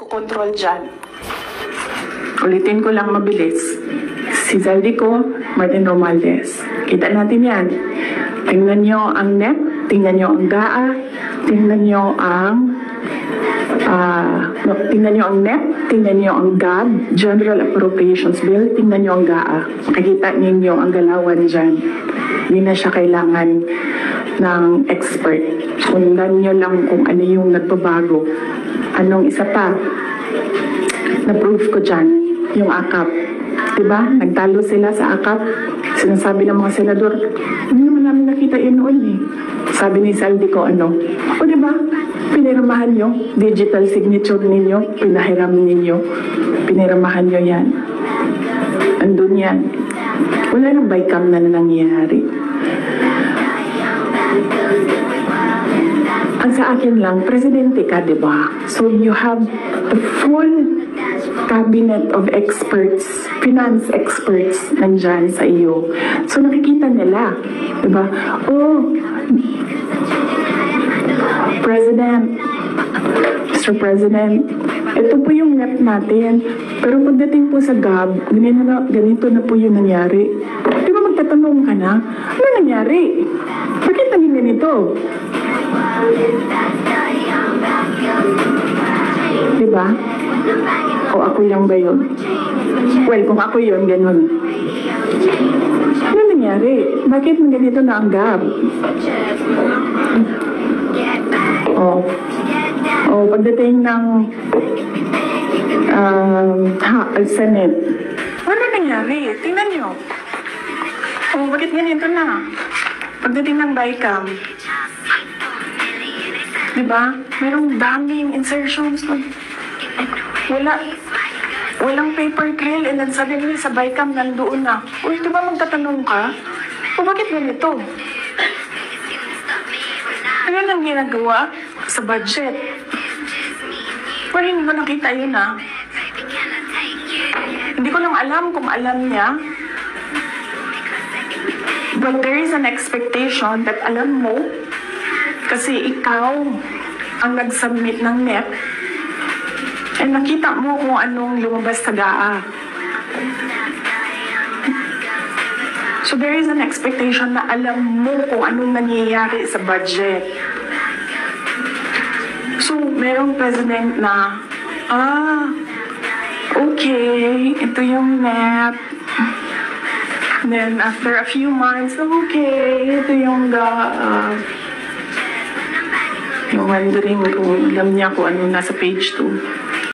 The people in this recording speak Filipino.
magkokontrol dyan. Ulitin ko lang mabilis. Si Zaldico, Martin Romualdez. Kita natin yan. Tingnan nyo ang NEP, tingnan nyo ang GAA, tingnan nyo ang NEP, tingnan nyo ang GAB, General Appropriations Bill, tingnan nyo ang GAA. Makikita ninyo ang galawan dyan. Hindi na siya kailangan ng expert. Sundan nyo lang kung ano yung nagbabago. Anong isa pa? Na-proof ko dyan, yung AKAP. Diba? Nagtalo sila sa AKAP. Sinasabi ng mga senador, hindi naman namin nakita yun noon eh. Sabi ni Zaldico, o diba? Piniramahan nyo, digital signature ninyo, pinahiram ninyo, piniramahan nyo yan. Andun yan. Wala nang bycam na nangyayari. Ang sa akin lang, presidente ka, diba? So you have a full cabinet of experts, finance experts nandyan sa iyo. So nakikita nila, diba? Oh, President, Mr. President, ito po yung NEP natin. Pero pagdating po sa GAB, ganito na po yung nangyari. Di ba magtatanong ka na, ano nangyari? Bakit naging ganito? Di ba? O ako lang ba yun? Well, kung ako yun, ganun. Ano nangyari? Bakit ganito na ang GAB? Pagdating ng Senate, ano nangyari? Tingnan nyo. Bakit ganito na? Pagdating ng BICAM, diba? Merong daming insertions. Walang paper trail and then suddenly sa BICAM nandoon na. Uy, diba magtatanong ka? Bakit ganito? Ano nang ginagawa sa budget? Pero hindi ko nakita yun Hindi ko lang alam kung alam niya. But there is an expectation that alam mo kasi ikaw ang nag-submit ng NEP and nakita mo kung anong lumabas sa GAA. So there is an expectation na alam mo kung anong nangyayari sa budget. So merong president na, okay, ito yung NEP. Then after a few months, okay, ito yung GAA. Yung wondering kung alam niya kung ano nasa page 2.